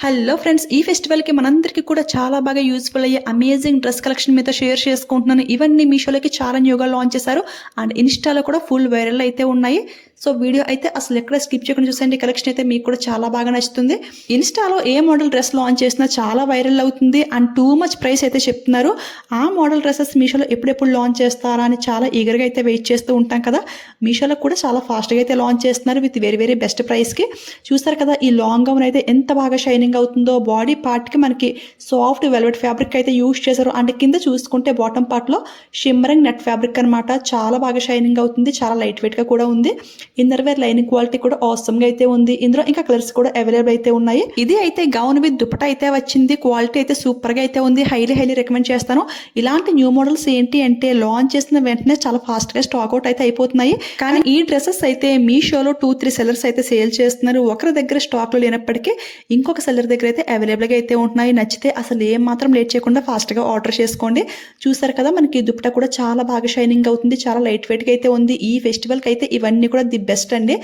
Hello friends, ఈ ఫెస్టివల్కి మనందరికీ కూడా చాలా బాగా యూస్ఫుల్ అయ్యే అమేజింగ్ డ్రెస్ కలెక్షన్ మీతో షేర్ చేసుకుంటున్నాను. ఇవన్నీ మీషోలోకి చాలా న్యూగా లాంచ్ చేశారు అండ్ ఇన్స్టాలో కూడా ఫుల్ వైరల్ అయితే ఉన్నాయి. సో వీడియో అయితే అసలు ఎక్కడ స్కిప్ చేయకుండా చూసండి. కలెక్షన్ అయితే మీకు కూడా చాలా బాగా నచ్చుతుంది. ఇన్స్టాలో ఏ మోడల్ డ్రెస్ లాంచ్ చేసినా చాలా వైరల్ అవుతుంది అండ్ టూ మచ్ ప్రైస్ అయితే చెప్తున్నారు. ఆ మోడల్ డ్రెస్సెస్ మీషోలో ఎప్పుడెప్పుడు లాంచ్ చేస్తారా అని చాలా ఈగర్గా అయితే వెయిట్ చేస్తూ ఉంటాం కదా. మీషోలో కూడా చాలా ఫాస్ట్గా అయితే లాంచ్ చేస్తున్నారు విత్ వెరీ వెరీ బెస్ట్ ప్రైస్కి. చూస్తారు కదా, ఈ లాంగ్ గౌన్ అయితే ఎంత బాగా షైనింగ్ అవుతుందో. బాడీ పార్ట్కి మనకి సాఫ్ట్ వెల్వెట్ ఫ్యాబ్రిక్ అయితే యూజ్ చేశారు అండ్ కింద చూసుకుంటే బాటమ్ పార్ట్లో షిమ్మరింగ్ నెట్ ఫ్యాబ్రిక్ అనమాట. చాలా బాగా షైనింగ్ అవుతుంది, చాలా లైట్ వెయిట్గా కూడా ఉంది. ఇన్నర్ వేర్ లైనింగ్ క్వాలిటీ కూడా ఆసమ్ గా అయితే ఉంది. ఇందులో ఇంకా కలర్స్ కూడా అవైలబుల్ అయితే ఉన్నాయి. ఇది అయితే గౌన్ విత్ దుపట్టా అయితే వచ్చింది. క్వాలిటీ అయితే సూపర్ గా అయితే ఉంది. హైలీ రికమెండ్ చేస్తాను. ఇలాంటి న్యూ మోడల్స్ ఏంటి అంటే లాంచ్ చేసిన వెంటనే చాలా ఫాస్ట్ గా స్టాక్ అవుట్ అయితే అయిపోతున్నాయి. కానీ ఈ డ్రెస్సెస్ అయితే మీషోలో 2-3 సెల్లర్స్ అయితే సేల్ చేస్తున్నారు. ఒకరి దగ్గర స్టాక్ లో లేనప్పటికీ ఇంకొక సెల్లర్ దగ్గర అయితే అవైలబుల్ గా అయితే ఉంటున్నాయి. నచ్చితే అసలు ఏం మాత్రం లేట్ చేయకుండా ఫాస్ట్ గా ఆర్డర్ చేసుకోండి. చూసారు కదా, మనకి దుపట్టా కూడా చాలా బాగా షైనింగ్ అవుతుంది. చాలా లైట్ వెయిట్ గా అయితే ఉంది. ఈ ఫెస్టివల్ కి అయితే ఇవన్నీ కూడా ది బెస్ట్ అండి.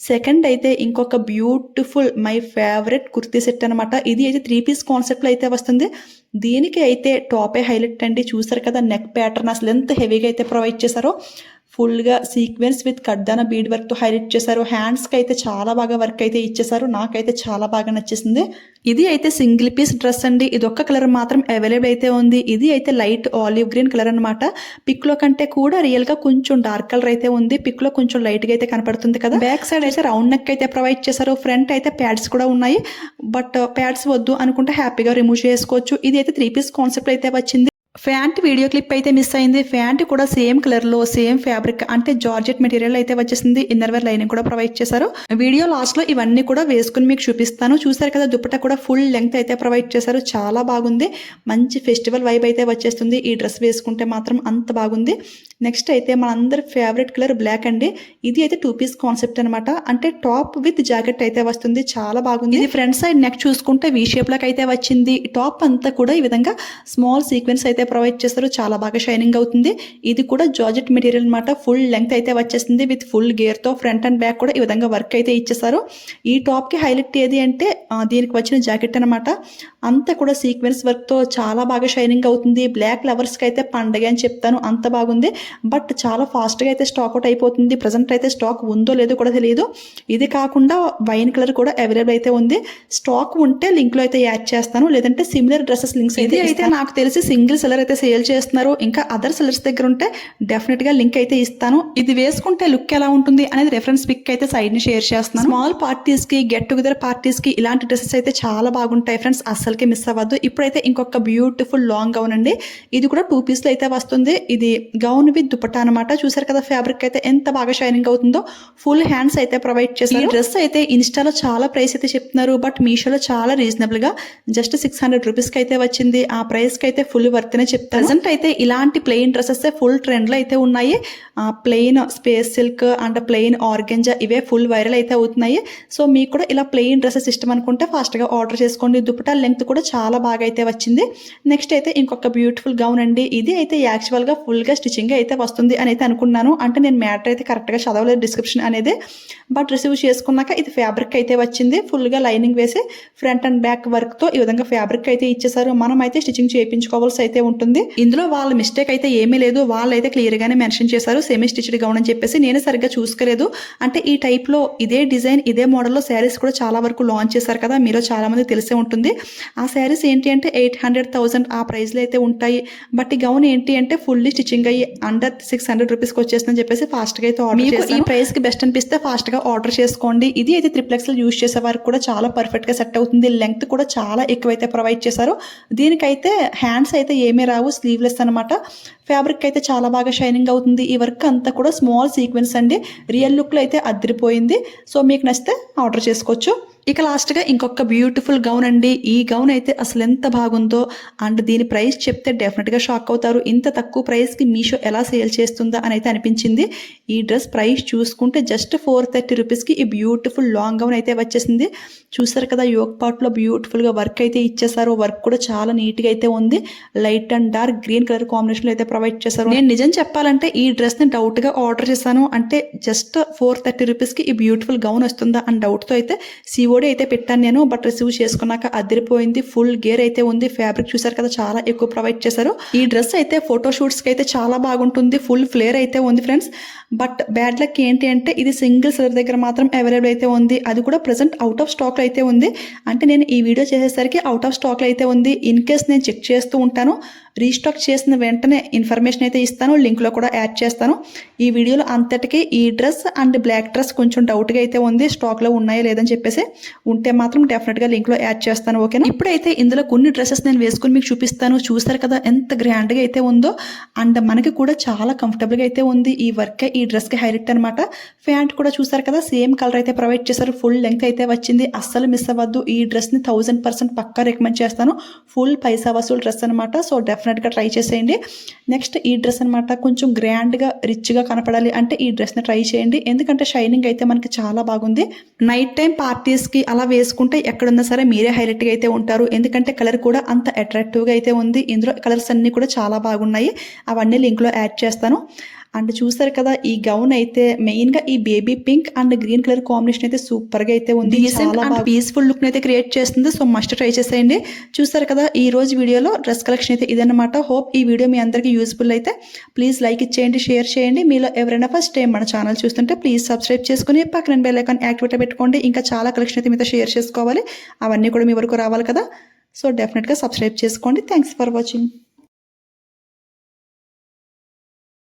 సెకండ్ అయితే ఇంకొక beautiful my favourite kurti set అనమాట. ఇది అయితే 3 పీస్ కాన్సెప్ట్ లో అయితే వస్తుంది. దీనికి అయితే టాపే హైలైట్ అండి. చూసారు కదా, నెక్ ప్యాటర్న్ అసలు ఎంత హెవీగా అయితే ప్రొవైడ్ చేశారో. ఫుల్గా సీక్వెన్స్ విత్ కడ్దాన బీడ్ వర్క్తో హైలైట్ చేశారు. హ్యాండ్స్కి అయితే చాలా బాగా వర్క్ అయితే ఇచ్చేసారు. నాకైతే చాలా బాగా నచ్చేసింది. ఇది అయితే సింగిల్ పీస్ డ్రెస్ అండి. ఇది ఒక్క కలర్ మాత్రం అవైలబుల్ అయితే ఉంది. ఇది అయితే లైట్ ఆలివ్ గ్రీన్ కలర్ అనమాట. పిక్ లో కంటే కూడా రియల్ గా కొంచెం డార్క్ కలర్ అయితే ఉంది. పిక్ లో కొంచెం లైట్ గా అయితే కనపడుతుంది కదా. బ్యాక్ సైడ్ అయితే రౌండ్ నెక్ అయితే ప్రొవైడ్ చేశారు. ఫ్రంట్ అయితే ప్యాడ్స్ కూడా ఉన్నాయి. బట్ ప్యాడ్స్ వద్దు అనుకుంటే హ్యాపీగా రిమూవ్ చేసుకోవచ్చు. ఇది అయితే 3 పీస్ కాన్సెప్ట్ అయితే వచ్చింది. ఫ్యాంట్ వీడియో క్లిప్ అయితే మిస్ అయింది. ఫ్యాంట్ కూడా సేమ్ కలర్ లో సేమ్ ఫ్యాబ్రిక్ అంటే జార్జెట్ మెటీరియల్ అయితే వచ్చేసింది. ఇన్నర్ వేర్ లైనింగ్ కూడా ప్రొవైడ్ చేశారు. వీడియో లాస్ట్ లో ఇవన్నీ కూడా వేసుకుని మీకు చూపిస్తాను. చూసారు కదా, దుపట్టా కూడా ఫుల్ లెంగ్త్ అయితే ప్రొవైడ్ చేశారు. చాలా బాగుంది. మంచి ఫెస్టివల్ వైబ్ అయితే వచ్చేస్తుంది ఈ డ్రెస్ వేసుకుంటే మాత్రం. అంత బాగుంది. నెక్స్ట్ అయితే మనందరి ఫేవరెట్ కలర్ బ్లాక్ అండి. ఇది అయితే 2 పీస్ కాన్సెప్ట్ అనమాట. అంటే టాప్ విత్ జాకెట్ అయితే వస్తుంది. చాలా బాగుంది. ఇది ఫ్రంట్ సైడ్ నెక్ చూసుకుంటే వీ షేప్ లాగా అయితే వచ్చింది. టాప్ అంతా కూడా ఈ విధంగా స్మాల్ సీక్వెన్స్ అయితే ప్రొవైడ్ చేస్తారు. చాలా బాగా షైనింగ్ అవుతుంది. ఇది కూడా జార్జెట్ మెటీరియల్ అనమాట. ఫుల్ లెంగ్త్ అయితే వచ్చేసింది విత్ ఫుల్ గేర్ తో. ఫ్రంట్ అండ్ బ్యాక్ కూడా ఈ విధంగా వర్క్ అయితే ఇచ్చేసారు. ఈ టాప్ కి హైలైట్ ఏది అంటే దీనికి వచ్చిన జాకెట్ అనమాట. అంతా కూడా సీక్వెన్స్ వర్క్ తో చాలా బాగా షైనింగ్ అవుతుంది. బ్లాక్ లవర్స్ కి అయితే పండగ అని చెప్తాను, అంత బాగుంది. బట్ చాలా ఫాస్ట్ గా అయితే స్టాక్ అవుట్ అయిపోతుంది. ప్రజెంట్ అయితే స్టాక్ ఉందో లేదో కూడా తెలియదు. ఇది కాకుండా వైన్ కలర్ కూడా అవైలబుల్ అయితే ఉంది. స్టాక్ ఉంటే లింక్ లో అయితే యాడ్ చేస్తాను, లేదంటే సిమిలర్ డ్రెస్సెస్ లింక్స్ అయితే నాకు తెలిసి సింగిల్ సెలర్ అయితే సేల్ చేస్తున్నారు. ఇంకా అదర్ సెలర్స్ దగ్గర ఉంటే డెఫినెట్ గా లింక్ అయితే ఇస్తాను. ఇది వేసుకుంటే లుక్ ఎలా ఉంటుంది అనేది రెఫరెన్స్ పిక్ అయితే సైడ్ ని షేర్ చేస్తున్నాను. స్మాల్ పార్టీస్ కి, గెట్ టుగెదర్ పార్టీస్ కి ఇలాంటి డ్రెస్సెస్ అయితే చాలా బాగుంటాయి ఫ్రెండ్స్. అస్సలకి మిస్ అవ్వద్దు. ఇప్పుడైతే ఇంకొక బ్యూటిఫుల్ లాంగ్ గౌన్ అండి. ఇది కూడా 2 పీస్ లో అయితే వస్తుంది. ఇది గౌన్ విత్ దుపట్టా అనమాట. చూసారు కదా, ఫ్యాబ్రిక్ అయితే ఎంత బాగా షైనింగ్ అవుతుందో. ఫుల్ హ్యాండ్స్ అయితే ప్రొవైడ్ చేశారు. ఈ డ్రెస్ అయితే ఇన్స్టాలో చాలా ప్రైస్ అయితే చెప్తున్నారు. బట్ మీషోలో చాలా రీజనబుల్ గా జస్ట్ 600 రూపీస్ కి అయితే వచ్చింది. ఆ ప్రైస్ కి అయితే ఫుల్ వర్త్ అనే చెప్తాను. ప్రెజెంట్ అయితే ఇలాంటి ప్లెయిన్ డ్రెస్సెస్ ఫుల్ ట్రెండ్ లో అయితే ఉన్నాయి. Plain space silk and plain organza ఇవే ఫుల్ వైరల్ అయితే అవుతున్నాయి. సో మీకు కూడా ఇలా ప్లెయిన్ డ్రెస్సెస్ ఇష్టం అనుకుంటే ఫాస్ట్ గా ఆర్డర్ చేసుకోండి. దుపట్టా లెంగ్త్ కూడా చాలా బాగా అయితే వచ్చింది. నెక్స్ట్ అయితే ఇంకొక బ్యూటిఫుల్ గౌన్ అండి. ఇది అయితే యాక్చువల్ గా ఫుల్ గా స్టిచింగ్ అయితే వస్తుంది అని అయితే అనుకున్నాను. అంటే నేను మ్యాటర్ అయితే కరెక్ట్ గా చదవలేదు డిస్క్రిప్షన్ అనేది. బట్ రిసీవ్ చేసుకున్నాక ఇది ఫ్యాబ్రిక్ అయితే వచ్చింది. ఫుల్ గా లైనింగ్ వేసి ఫ్రంట్ అండ్ బ్యాక్ వర్క్ తో ఈ విధంగా ఫ్యాబ్రిక్ అయితే ఇచ్చేసారు. మనం అయితే స్టిచింగ్ చేయించుకోవాల్సి అయితే ఉంటుంది. ఇందులో వాళ్ళ మిస్టేక్ అయితే ఏమీ లేదు. వాళ్ళు అయితే క్లియర్ గానే మెన్షన్ చేశారు సెమీ స్టిచ్డ్ గౌన్ అని చెప్పేసి. నేను సరిగ్గా చూసుకోలేదు. అంటే ఈ టైప్ లో ఇదే డిజైన్ ఇదే మోడల్లో శారీస్ కూడా చాలా వరకు లాంచ్ చేశారు కదా, మీలో చాలా మంది తెలిసే ఉంటుంది. ఆ శారీస్ ఏంటి అంటే 800,000 ఆ ప్రైస్ లో అయితే ఉంటాయి. బట్ ఈ గౌన్ ఏంటి అంటే ఫుల్లీ స్టిచింగ్ అయ్యి అండర్ 600 రూపీస్ కి వచ్చేస్తుందని చెప్పేసి ఫాస్ట్ గా అయితే ఆర్డర్ చేశాను. ఈ ప్రైస్ కి బెస్ట్ అనిపిస్తే ఫాస్ట్ గా ఆర్డర్ చేసుకోండి. ఇది అయితే 3XL యూజ్ చేసే వారికి కూడా చాలా పర్ఫెక్ట్ గా సెట్ అవుతుంది. లెంగ్త్ కూడా చాలా ఎక్కువైతే ప్రొవైడ్ చేశారు. దీనికైతే హ్యాండ్స్ అయితే ఏమీ రావు, స్లీవ్లెస్ అనమాట. ఫ్యాబ్రిక్ అయితే చాలా బాగా షైనింగ్ అవుతుంది. ఈ వర్క్ అంతా కూడా స్మాల్ సీక్వెన్స్ అండి. రియల్ లుక్ లో అయితే అదిరిపోయింది. సో మీకు నచ్చితే ఆర్డర్ చేసుకోవచ్చు. ఇక లాస్ట్ గా ఇంకొక బ్యూటిఫుల్ గౌన్ అండి. ఈ గౌన్ అయితే అసలు ఎంత బాగుందో అండ్ దీని ప్రైస్ చెప్తే డెఫినెట్ గా షాక్ అవుతారు. ఇంత తక్కువ ప్రైస్ కి మీషో ఎలా సేల్ చేస్తుందా అని అయితే అనిపించింది. ఈ డ్రెస్ ప్రైస్ చూసుకుంటే జస్ట్ 430 రూపీస్ కి ఈ బ్యూటిఫుల్ లాంగ్ గౌన్ అయితే వచ్చేసింది. చూసారు కదా, యోక్ పార్ట్ లో బ్యూటిఫుల్ గా వర్క్ అయితే ఇచ్చేసారు. వర్క్ కూడా చాలా నీట్ గా అయితే ఉంది. Light and dark green colour combination లో అయితే ప్రొవైడ్ చేశారు. నేను నిజం చెప్పాలంటే ఈ డ్రెస్ ని డౌట్ గా ఆర్డర్ చేశాను. అంటే జస్ట్ 430 రూపీస్ కి ఈ బ్యూటిఫుల్ గౌన్ వస్తుందా అని డౌట్ తో అయితే సిఓడి అయితే పెట్టాను నేను, బట్ రిసీవ్ చేసుకున్నాక అదిరిపోయింది. ఫుల్ గేర్ అయితే ఉంది. ఫ్యాబ్రిక్ చూసారు కదా, చాలా ఎక్కువ ప్రొవైడ్ చేశారు. ఈ డ్రెస్ అయితే ఫోటోషూట్స్కి అయితే చాలా బాగుంటుంది. ఫుల్ ఫ్లేర్ అయితే ఉంది ఫ్రెండ్స్. బట్ బ్యాడ్ లక్ ఏంటి అంటే ఇది సింగిల్ సెలర్ దగ్గర మాత్రం అవైలబుల్ అయితే ఉంది. అది కూడా ప్రెసెంట్ అవుట్ ఆఫ్ స్టాక్లో అయితే ఉంది. అంటే నేను ఈ వీడియో చేసేసరికి అవుట్ ఆఫ్ స్టాక్లో అయితే ఉంది. ఇన్ కేస్ నేను చెక్ చేస్తూ ఉంటాను, రీస్టాక్ చేసిన వెంటనే ఇన్ఫర్మేషన్ అయితే ఇస్తాను, లింక్లో కూడా యాడ్ చేస్తాను. ఈ వీడియోలో అంతటికీ ఈ డ్రెస్ అండ్ బ్లాక్ డ్రెస్ కొంచెం డౌట్గా అయితే ఉంది, స్టాక్లో ఉన్నాయో లేదని చెప్పేసి. ఉంటే మాత్రం డెఫినెట్గా లింక్లో యాడ్ చేస్తాను, ఓకేనా. ఇప్పుడైతే ఇందులో కొన్ని డ్రెస్సెస్ నేను వేసుకుని మీకు చూపిస్తాను. చూసారు కదా ఎంత గ్రాండ్గా అయితే ఉందో, అండ్ మనకి కూడా చాలా కంఫర్టబుల్గా అయితే ఉంది. ఈ వర్క్ ఈ డ్రెస్కి హైలైట్ అనమాట. ప్యాంట్ కూడా చూసారు కదా, సేమ్ కలర్ అయితే ప్రొవైడ్ చేశారు. ఫుల్ లెంగ్త్ అయితే వచ్చింది. అస్సలు మిస్ అవ్వద్దు. ఈ డ్రెస్ని 1000% పక్కా రికమెండ్ చేస్తాను. ఫుల్ పైసా వసూలు డ్రెస్ అనమాట. సో డెఫినెట్గా ట్రై చేసేయండి. నెక్స్ట్ ఈ డ్రెస్ అనమాట, కొంచెం గ్రాండ్గా రిచ్గా కనపడాలి అంటే ఈ డ్రెస్ని ట్రై చేయండి. ఎందుకంటే షైనింగ్ అయితే మనకి చాలా బాగుంది. నైట్ టైం పార్టీస్కి అలా వేసుకుంటే ఎక్కడున్నా సరే మీరే హైలైట్గా అయితే ఉంటారు. ఎందుకంటే కలర్ కూడా అంత అట్రాక్టివ్గా అయితే ఉంది. ఇందులో కలర్స్ అన్నీ కూడా చాలా బాగున్నాయి. అవన్నీ లింక్లో యాడ్ చేస్తాను. అండ్ చూసారు కదా, ఈ గౌన్ అయితే మెయిన్గా ఈ baby pink and green colour combination అయితే సూపర్గా అయితే ఉంది. చాలా బాగా పీస్ఫుల్ లుక్ అయితే క్రియేట్ చేస్తుంది. సో మస్ట్ ట్రై చేసేయండి. చూసారు కదా, ఈ రోజు వీడియోలో డ్రెస్ కలెక్షన్ అయితే ఇదన్నమాట. హోప్ ఈ వీడియో మీ అందరికీ యూస్ఫుల్ అయితే ప్లీజ్ లైక్ ఇచ్చేయండి, షేర్ చేయండి. మీలో ఎవరైనా ఫస్ట్ టైం మన ఛానల్ చూస్తుంటే ప్లీజ్ సబ్స్క్రైబ్ చేసుకుని పక్కన బెల్ ఐకాన్ యాక్టివేట్ పెట్టుకోండి. ఇంకా చాలా కలెక్షన్ అయితే మీతో షేర్ చేసుకోవాలి. అవన్నీ కూడా మీ వరకు రావాలి కదా. సో డెఫినెట్గా సబ్స్క్రైబ్ చేసుకోండి. Thanks for watching.